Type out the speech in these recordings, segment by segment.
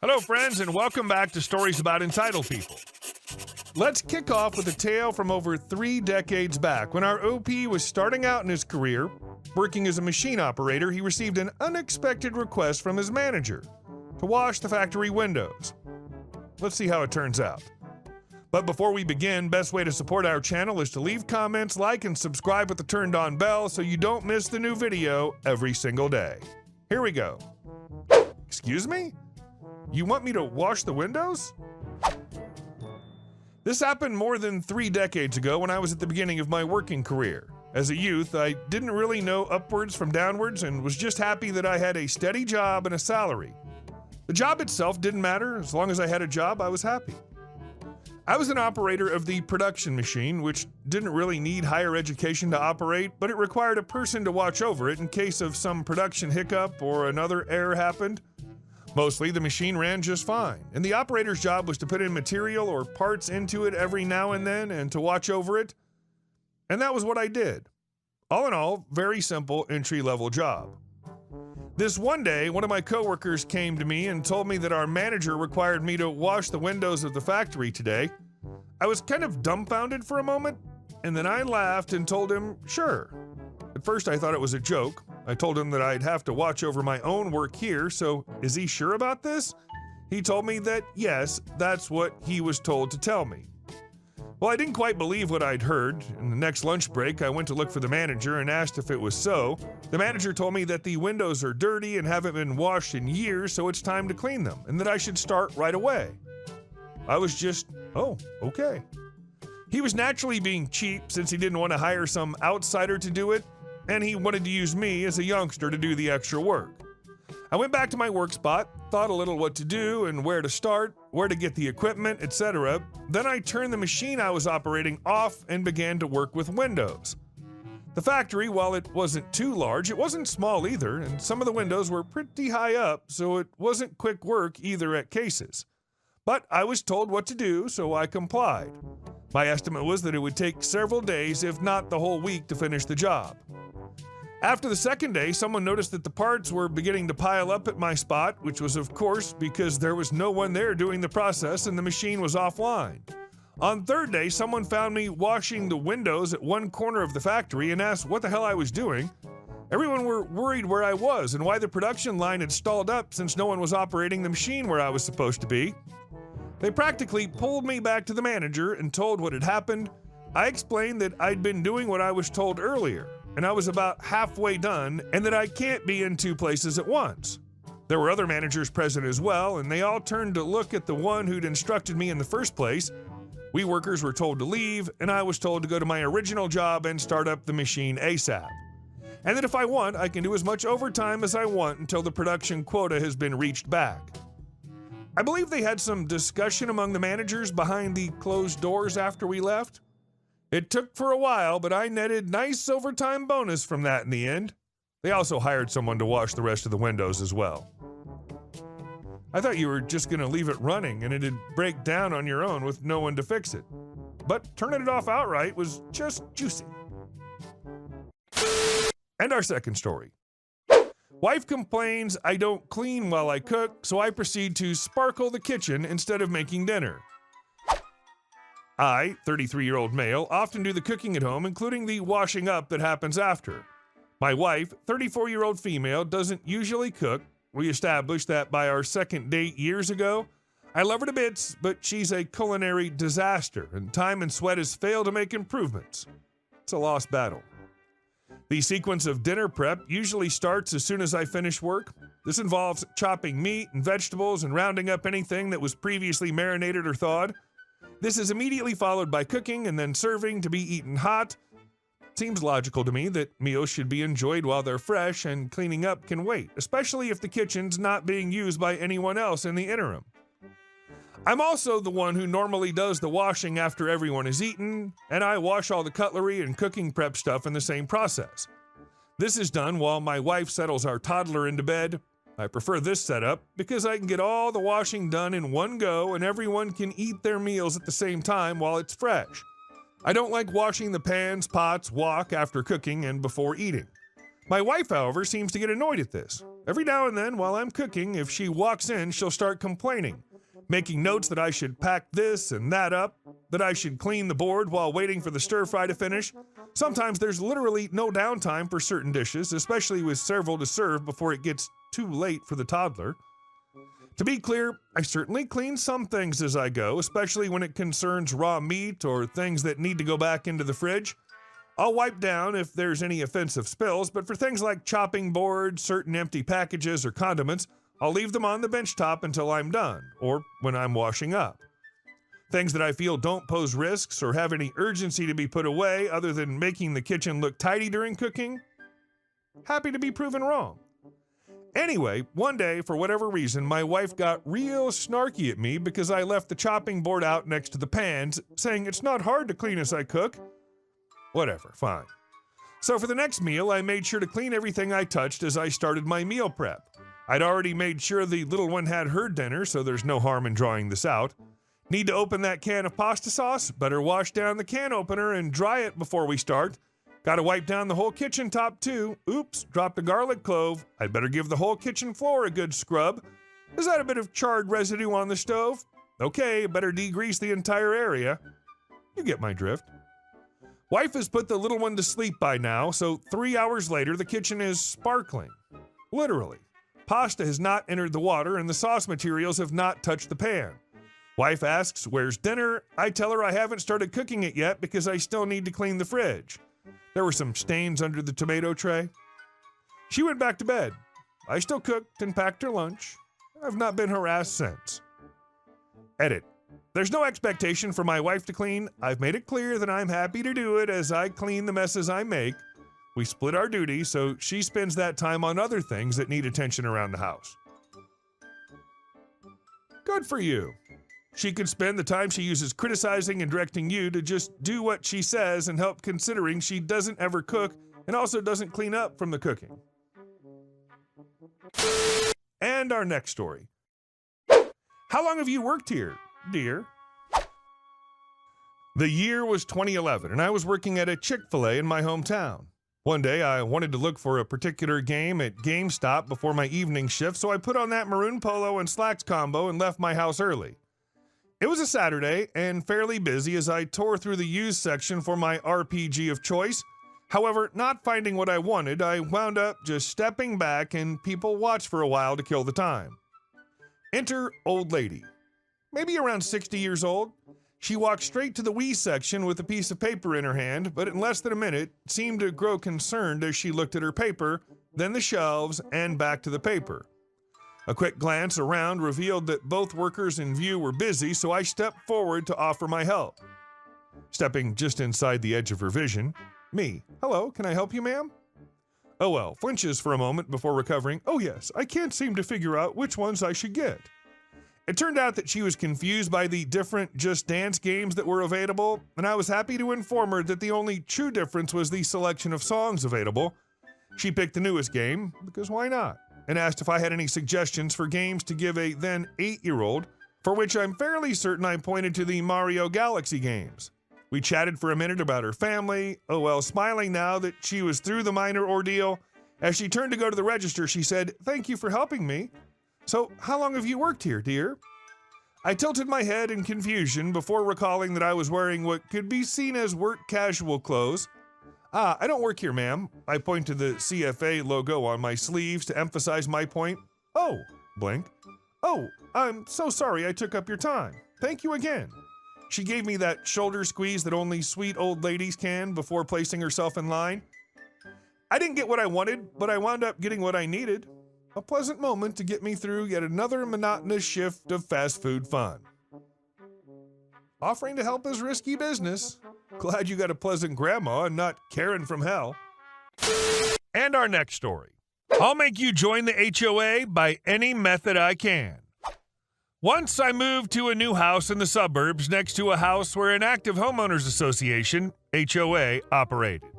Hello, friends, and welcome back to Stories About Entitled People. Let's kick off with a tale from over 3 decades back. When our OP was starting out in his career, working as a machine operator, he received an unexpected request from his manager to wash the factory windows. Let's see how it turns out. But before we begin, best way to support our channel is to leave comments, like, and subscribe with the turned on bell so you don't miss the new video every single day. Here we go. Excuse me? You want me to wash the windows? This happened more than 3 decades ago when I was at the beginning of my working career. As a youth, I didn't really know upwards from downwards and was just happy that I had a steady job and a salary. The job itself didn't matter. As long as I had a job, I was happy. I was an operator of the production machine, which didn't really need higher education to operate, but it required a person to watch over it in case of some production hiccup or another error happened. Mostly, the machine ran just fine, and the operator's job was to put in material or parts into it every now and then and to watch over it. And that was what I did. All in all, very simple entry-level job. This one day, one of my coworkers came to me and told me that our manager required me to wash the windows of the factory today. I was kind of dumbfounded for a moment, and then I laughed and told him, sure. At first, I thought it was a joke. I told him that I'd have to watch over my own work here, so is he sure about this? He told me that yes, that's what he was told to tell me. Well, I didn't quite believe what I'd heard. In the next lunch break, I went to look for the manager and asked if it was so. The manager told me that the windows are dirty and haven't been washed in years, so it's time to clean them, and that I should start right away. I was just, oh, okay. He was naturally being cheap since he didn't want to hire some outsider to do it, and he wanted to use me as a youngster to do the extra work. I went back to my work spot, thought a little what to do and where to start, where to get the equipment, etc. Then I turned the machine I was operating off and began to work with windows. The factory, while it wasn't too large, it wasn't small either, and some of the windows were pretty high up, so it wasn't quick work either at cases. But I was told what to do, so I complied. My estimate was that it would take several days, if not the whole week, to finish the job. After the second day, someone noticed that the parts were beginning to pile up at my spot, which was of course because there was no one there doing the process and the machine was offline. On third day, someone found me washing the windows at one corner of the factory and asked what the hell I was doing. Everyone were worried where I was and why the production line had stalled up since no one was operating the machine where I was supposed to be. They practically pulled me back to the manager and told what had happened. I explained that I'd been doing what I was told earlier, and I was about halfway done, and that I can't be in 2 places at once. There were other managers present as well, and they all turned to look at the one who'd instructed me in the first place. We workers were told to leave, and I was told to go to my original job and start up the machine ASAP. And that if I want, I can do as much overtime as I want until the production quota has been reached back. I believe they had some discussion among the managers behind the closed doors after we left. It took for a while, but I netted nice overtime bonus from that in the end. They also hired someone to wash the rest of the windows as well. I thought you were just going to leave it running and it'd break down on your own with no one to fix it. But turning it off outright was just juicy. And our second story. Wife complains I don't clean while I cook, so I proceed to sparkle the kitchen instead of making dinner. I, 33-year-old male, often do the cooking at home, including the washing up that happens after. My wife, 34-year-old female, doesn't usually cook. We established that by our second date years ago. I love her to bits, but she's a culinary disaster, and time and sweat has failed to make improvements. It's a lost battle. The sequence of dinner prep usually starts as soon as I finish work. This involves chopping meat and vegetables and rounding up anything that was previously marinated or thawed. This is immediately followed by cooking and then serving to be eaten hot. It seems logical to me that meals should be enjoyed while they're fresh and cleaning up can wait, especially if the kitchen's not being used by anyone else in the interim. I'm also the one who normally does the washing after everyone is eaten, and I wash all the cutlery and cooking prep stuff in the same process. This is done while my wife settles our toddler into bed. I prefer this setup because I can get all the washing done in one go and everyone can eat their meals at the same time while it's fresh. I don't like washing the pans, pots, wok after cooking and before eating. My wife, however, seems to get annoyed at this. Every now and then, while I'm cooking, if she walks in, she'll start complaining, making notes that I should pack this and that up, that I should clean the board while waiting for the stir-fry to finish. Sometimes there's literally no downtime for certain dishes, especially with several to serve before it gets too late for the toddler. To be clear, I certainly clean some things as I go, especially when it concerns raw meat or things that need to go back into the fridge. I'll wipe down if there's any offensive spills, but for things like chopping boards, certain empty packages, or condiments, I'll leave them on the bench top until I'm done, or when I'm washing up. Things that I feel don't pose risks or have any urgency to be put away other than making the kitchen look tidy during cooking, happy to be proven wrong. Anyway, one day, for whatever reason, my wife got real snarky at me because I left the chopping board out next to the pans, saying it's not hard to clean as I cook. Whatever, fine. So for the next meal, I made sure to clean everything I touched as I started my meal prep. I'd already made sure the little one had her dinner, so there's no harm in drawing this out. Need to open that can of pasta sauce? Better wash down the can opener and dry it before we start. Gotta wipe down the whole kitchen top too. Oops, dropped a garlic clove. I'd better give the whole kitchen floor a good scrub. Is that a bit of charred residue on the stove? Okay, better degrease the entire area. You get my drift. Wife has put the little one to sleep by now, so 3 hours later the kitchen is sparkling. Literally. Pasta has not entered the water and the sauce materials have not touched the pan. Wife asks, "Where's dinner?" I tell her I haven't started cooking it yet because I still need to clean the fridge. There were some stains under the tomato tray. She went back to bed. I still cooked and packed her lunch. I've not been harassed since. Edit. There's no expectation for my wife to clean. I've made it clear that I'm happy to do it as I clean the messes I make. We split our duties, so she spends that time on other things that need attention around the house. Good for you. She could spend the time she uses criticizing and directing you to just do what she says and help, considering she doesn't ever cook and also doesn't clean up from the cooking. And our next story. How long have you worked here, dear? The year was 2011, and I was working at a Chick-fil-A in my hometown. One day, I wanted to look for a particular game at GameStop before my evening shift, so I put on that maroon polo and slacks combo and left my house early. It was a Saturday and fairly busy as I tore through the used section for my RPG of choice. However, not finding what I wanted, I wound up just stepping back and people watched for a while to kill the time. Enter old lady, maybe around 60 years old. She walked straight to the Wii section with a piece of paper in her hand, but in less than a minute seemed to grow concerned as she looked at her paper, then the shelves, and back to the paper. A quick glance around revealed that both workers in view were busy, so I stepped forward to offer my help. Stepping just inside the edge of her vision, me. "Hello, can I help you, ma'am?" Oh well, flinches for a moment before recovering. "Oh yes, I can't seem to figure out which ones I should get." It turned out that she was confused by the different Just Dance games that were available, and I was happy to inform her that the only true difference was the selection of songs available. She picked the newest game, because why not, and asked if I had any suggestions for games to give a then 8-year-old, for which I'm fairly certain I pointed to the Mario Galaxy games. We chatted for a minute about her family, oh well, smiling now that she was through the minor ordeal. As she turned to go to the register, she said, "Thank you for helping me. So, how long have you worked here, dear?" I tilted my head in confusion before recalling that I was wearing what could be seen as work casual clothes. "I don't work here, ma'am." I point to the CFA logo on my sleeves to emphasize my point. "Oh," blink. "Oh, I'm so sorry I took up your time. Thank you again." She gave me that shoulder squeeze that only sweet old ladies can before placing herself in line. I didn't get what I wanted, but I wound up getting what I needed. A pleasant moment to get me through yet another monotonous shift of fast food fun. Offering to help is risky business. Glad you got a pleasant grandma and not Karen from hell. And our next story. I'll make you join the HOA by any method I can. Once I moved to a new house in the suburbs next to a house where an active homeowners association, HOA, operated.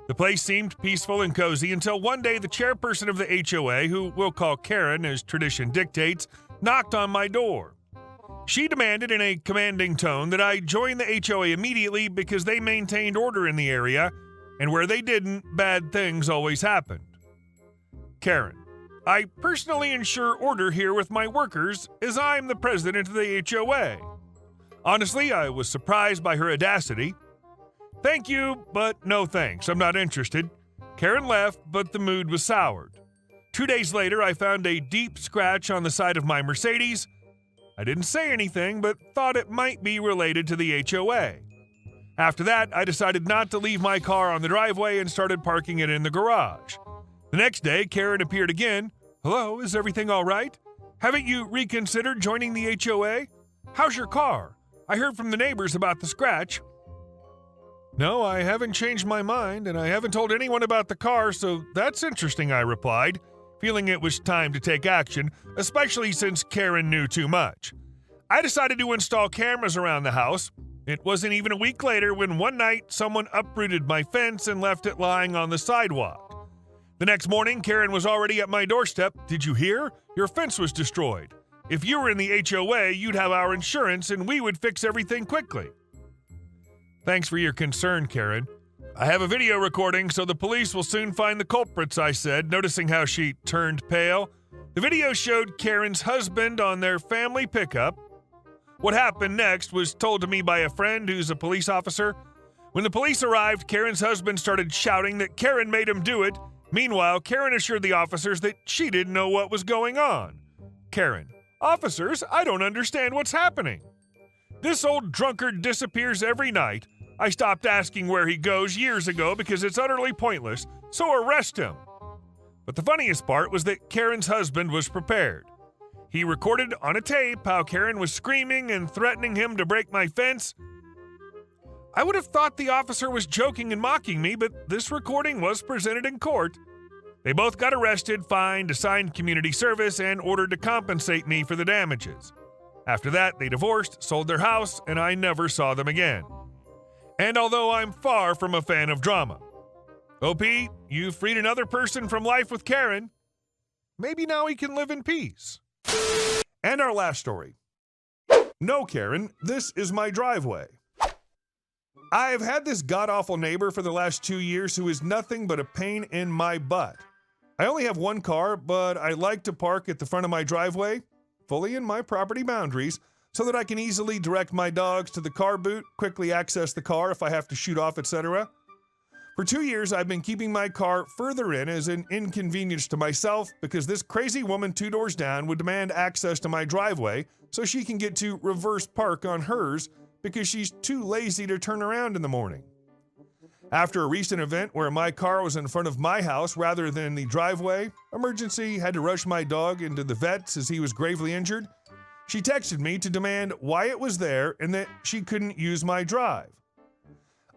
The place seemed peaceful and cozy until one day the chairperson of the HOA, who we'll call Karen as tradition dictates, knocked on my door. She demanded in a commanding tone that I join the HOA immediately because they maintained order in the area, and where they didn't, bad things always happened. Karen: I personally ensure order here with my workers as I'm the president of the HOA. Honestly, I was surprised by her audacity. Thank you, but no thanks. I'm not interested. Karen left, but the mood was soured. 2 days later, I found a deep scratch on the side of my Mercedes. I didn't say anything, but thought it might be related to the HOA. After that, I decided not to leave my car on the driveway and started parking it in the garage. The next day, Karen appeared again. Hello, is everything all right? Haven't you reconsidered joining the HOA? How's your car? I heard from the neighbors about the scratch. No, I haven't changed my mind, and I haven't told anyone about the car, so that's interesting, I replied, feeling it was time to take action, especially since Karen knew too much. I decided to install cameras around the house. It wasn't even a week later when one night someone uprooted my fence and left it lying on the sidewalk. The next morning, Karen was already at my doorstep. Did you hear? Your fence was destroyed. If you were in the HOA, you'd have our insurance and we would fix everything quickly. Thanks for your concern, Karen. I have a video recording, so the police will soon find the culprits, I said, noticing how she turned pale. The video showed Karen's husband on their family pickup. What happened next was told to me by a friend who's a police officer. When the police arrived, Karen's husband started shouting that Karen made him do it. Meanwhile, Karen assured the officers that she didn't know what was going on. Karen: Officers, I don't understand what's happening. This old drunkard disappears every night. I stopped asking where he goes years ago because it's utterly pointless, so arrest him. But the funniest part was that Karen's husband was prepared. He recorded on a tape how Karen was screaming and threatening him to break my fence. I would have thought the officer was joking and mocking me, but this recording was presented in court. They both got arrested, fined, assigned community service, and ordered to compensate me for the damages. After that, they divorced, sold their house, and I never saw them again. And although I'm far from a fan of drama, OP, you freed another person from life with Karen. Maybe now he can live in peace. And our last story. No, Karen, this is my driveway. I've had this god-awful neighbor for the last 2 years who is nothing but a pain in my butt. I only have one car, but I like to park at the front of my driveway, fully in my property boundaries, so that I can easily direct my dogs to the car boot, quickly access the car if I have to shoot off, etc. For 2 years, I've been keeping my car further in as an inconvenience to myself because this crazy woman 2 doors down would demand access to my driveway so she can get to reverse park on hers because she's too lazy to turn around in the morning. After a recent event where my car was in front of my house rather than the driveway, emergency had to rush my dog into the vets as he was gravely injured. She texted me to demand why it was there and that she couldn't use my drive.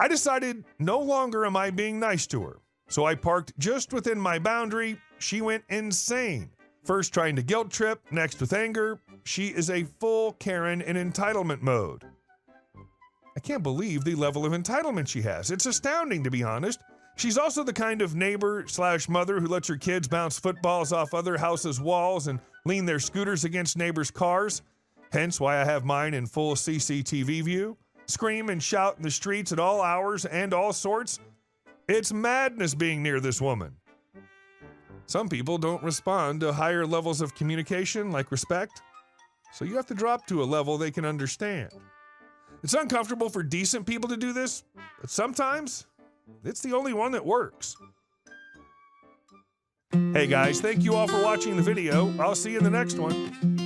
I decided no longer am I being nice to her, so I parked just within my boundary. She went insane. First trying to guilt trip, next with anger. She is a full Karen in entitlement mode. I can't believe the level of entitlement she has. It's astounding, to be honest. She's also the kind of neighbor/mother who lets her kids bounce footballs off other houses' walls and lean their scooters against neighbors' cars. Hence why I have mine in full CCTV view. Scream and shout in the streets at all hours and all sorts. It's madness being near this woman. Some people don't respond to higher levels of communication like respect, so you have to drop to a level they can understand. It's uncomfortable for decent people to do this, but sometimes it's the only one that works. Hey guys, thank you all for watching the video. I'll see you in the next one.